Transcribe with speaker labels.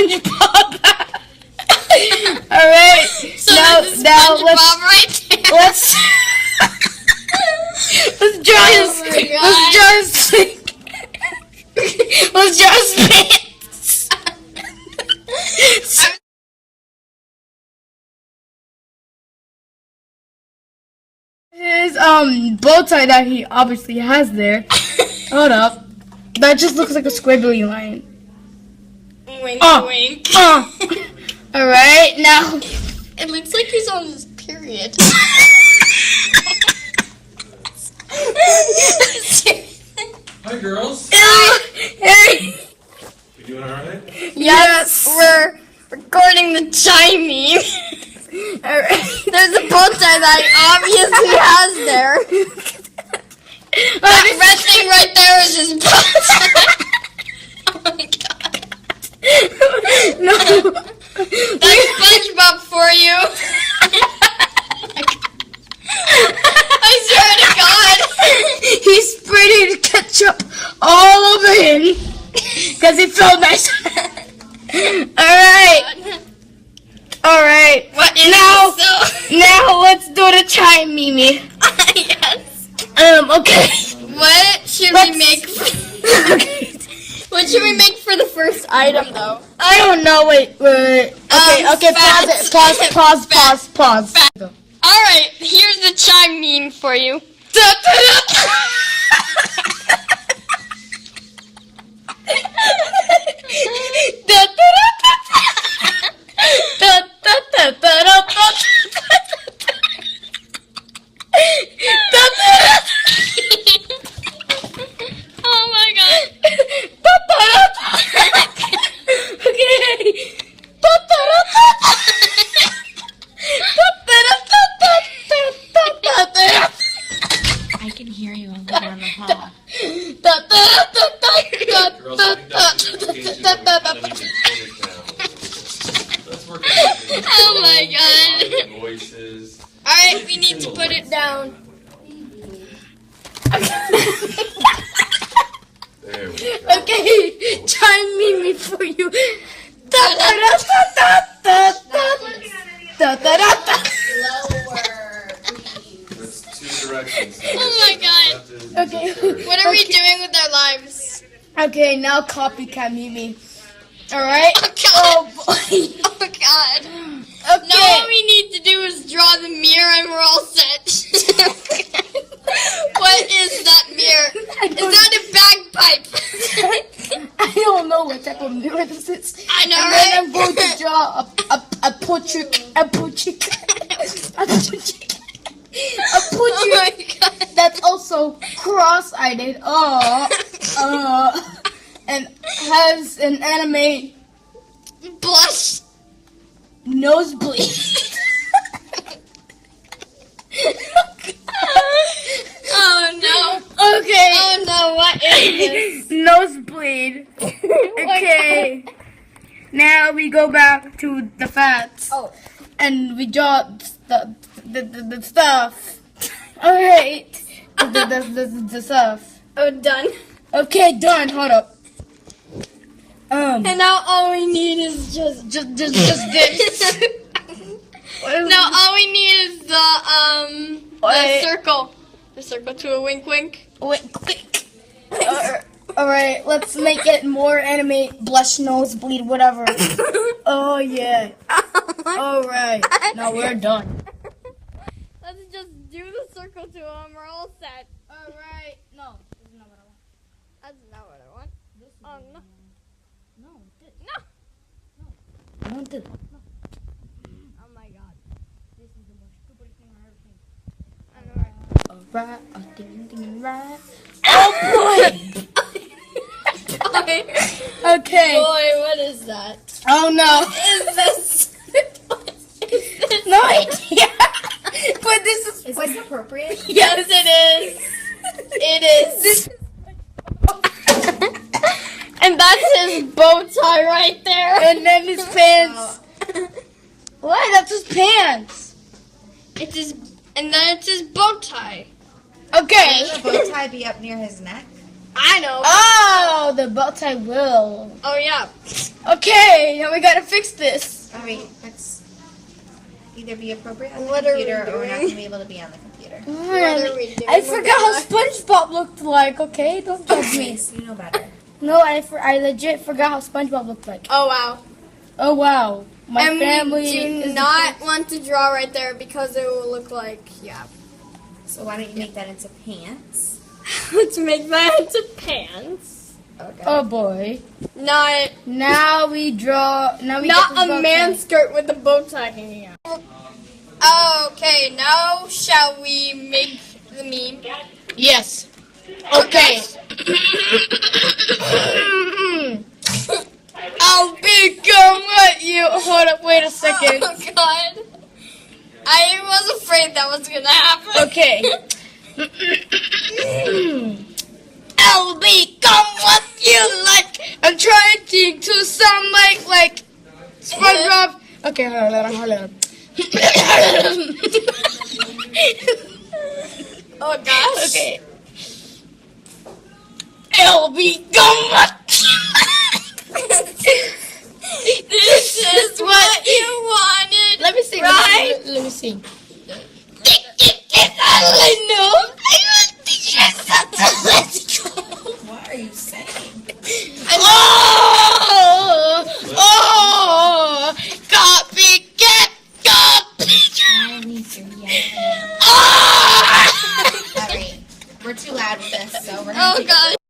Speaker 1: SpongeBob. All right.
Speaker 2: So
Speaker 1: now
Speaker 2: this is
Speaker 1: now
Speaker 2: SpongeBob right there.
Speaker 1: let's draw his
Speaker 2: Oh my God.
Speaker 1: let's draw his pants. His bow tie that he obviously has there. Hold up. That just looks like a squiggly line.
Speaker 2: Wink, wink.
Speaker 1: Alright, now
Speaker 2: It looks like he's on his period.
Speaker 3: Hi, girls.
Speaker 1: Hey.
Speaker 3: You doing all right?
Speaker 1: Yes.
Speaker 2: We're recording the Chime.
Speaker 1: Alright.
Speaker 2: There's a bow tie that he obviously has there. That red thing right there is his bow tie. Oh my God.
Speaker 1: No.
Speaker 2: That's SpongeBob for you. I swear to God.
Speaker 1: He sprayed ketchup all over him because he felt nice. Alright.
Speaker 2: What is
Speaker 1: Now-
Speaker 2: this? So?
Speaker 1: Now let's do the chime, Mimi.
Speaker 2: Yes.
Speaker 1: Okay.
Speaker 2: What should
Speaker 1: Let's-
Speaker 2: we make?
Speaker 1: Okay.
Speaker 2: What should we make for the first item, though?
Speaker 1: I don't know. Wait. Okay. Okay. Pause it. Pause. Pause.
Speaker 2: All right, here's the Chime meme for you. Oh my God.
Speaker 4: I can hear you over there in the hall.
Speaker 3: Girls, I think that's the notification that we're gonna need to put it down. Let's work on it.
Speaker 2: Oh my God.
Speaker 3: Voices.
Speaker 2: All right, we need to put it down.
Speaker 3: There we go.
Speaker 1: Okay, chime me for you.
Speaker 3: There's two directions.
Speaker 2: Oh my God.
Speaker 1: Okay.
Speaker 2: What are we doing with our lives?
Speaker 1: Okay, now copycat Mimi. Alright?
Speaker 2: Oh God.
Speaker 1: Oh boy.
Speaker 2: Oh God.
Speaker 1: Okay.
Speaker 2: Now all we need to do is draw the mirror and we're all set. What is that mirror? Is that a bagpipe?
Speaker 1: I don't know what type of mirror this is.
Speaker 2: I know,
Speaker 1: And
Speaker 2: right?
Speaker 1: then I'm going to draw a portrait.
Speaker 2: Oh my God.
Speaker 1: That's also cross-eyed. And has an anime
Speaker 2: Blush.
Speaker 1: nosebleed.
Speaker 2: Oh no.
Speaker 1: Okay.
Speaker 2: Oh no, what is this?
Speaker 1: Nosebleed. Okay. Now we go back to the facts.
Speaker 2: Oh.
Speaker 1: And we draw the stuff. Alright. The stuff.
Speaker 2: Oh, done.
Speaker 1: Okay, done. Hold up.
Speaker 2: And now all we need is just
Speaker 1: Just this.
Speaker 2: now all we need is the
Speaker 1: Wait.
Speaker 2: circle. The circle to a wink wink.
Speaker 1: Wait, quick. Alright, let's make it more anime, blush, nosebleed, whatever. Oh, yeah. Alright, now we're done.
Speaker 2: Let's just do the circle to him. We're all set.
Speaker 1: Alright, no, this is not what I want.
Speaker 2: That's not what I want. Oh no.
Speaker 1: No, this.
Speaker 2: No.
Speaker 1: I want this.
Speaker 2: Oh my God.
Speaker 1: This is the most stupid thing I've ever seen.
Speaker 2: I know. Right?
Speaker 1: Alright, right. Oh, boy! Okay.
Speaker 2: Boy, what is that?
Speaker 1: Oh, no.
Speaker 2: Is this? What is this?
Speaker 1: No idea. But this is...
Speaker 4: Is this appropriate?
Speaker 2: Yes, it is. It is. And that's his bow tie right there.
Speaker 1: And then his pants. What? That's his pants.
Speaker 2: It's his, and then it's his bow tie.
Speaker 1: Okay.
Speaker 4: Will the bow tie be up near his neck?
Speaker 2: I know.
Speaker 1: Oh, the bow tie will.
Speaker 2: Oh yeah.
Speaker 1: Okay, now we gotta fix this.
Speaker 2: Alright, let's either be appropriate on the
Speaker 5: What are we
Speaker 2: computer or we're not
Speaker 5: doing?
Speaker 2: going to be able to be on the computer.
Speaker 1: Alright,
Speaker 5: are we doing
Speaker 1: I
Speaker 5: with
Speaker 1: forgot how
Speaker 5: that?
Speaker 1: SpongeBob looked like. Okay, don't judge me.
Speaker 2: Yes, you know better.
Speaker 1: No, I legit forgot how SpongeBob looked like.
Speaker 5: Oh wow.
Speaker 1: Oh wow, my
Speaker 5: And
Speaker 1: family
Speaker 5: we do
Speaker 1: is
Speaker 5: not want to draw right there because it will look like, yeah.
Speaker 2: So why don't you make that into pants?
Speaker 5: Let's make that into pants.
Speaker 2: Okay.
Speaker 1: Oh boy.
Speaker 5: Not
Speaker 1: Now we draw. Now we get
Speaker 5: not
Speaker 1: this
Speaker 5: a
Speaker 1: bow
Speaker 5: man
Speaker 1: tie.
Speaker 5: skirt with a bow tie hanging out. Okay, now shall we make the meme?
Speaker 1: Yes. Okay. I'll become what you. Hold up. Wait a second.
Speaker 5: Oh god. I was afraid that was gonna happen.
Speaker 1: Okay. I'll become what you like. I'm trying to sound like SpongeBob. Okay, hold on.
Speaker 5: Oh gosh.
Speaker 1: Okay. I'll become what.
Speaker 5: This is what you wanted.
Speaker 1: Let me sing.
Speaker 5: Right?
Speaker 1: Let me sing.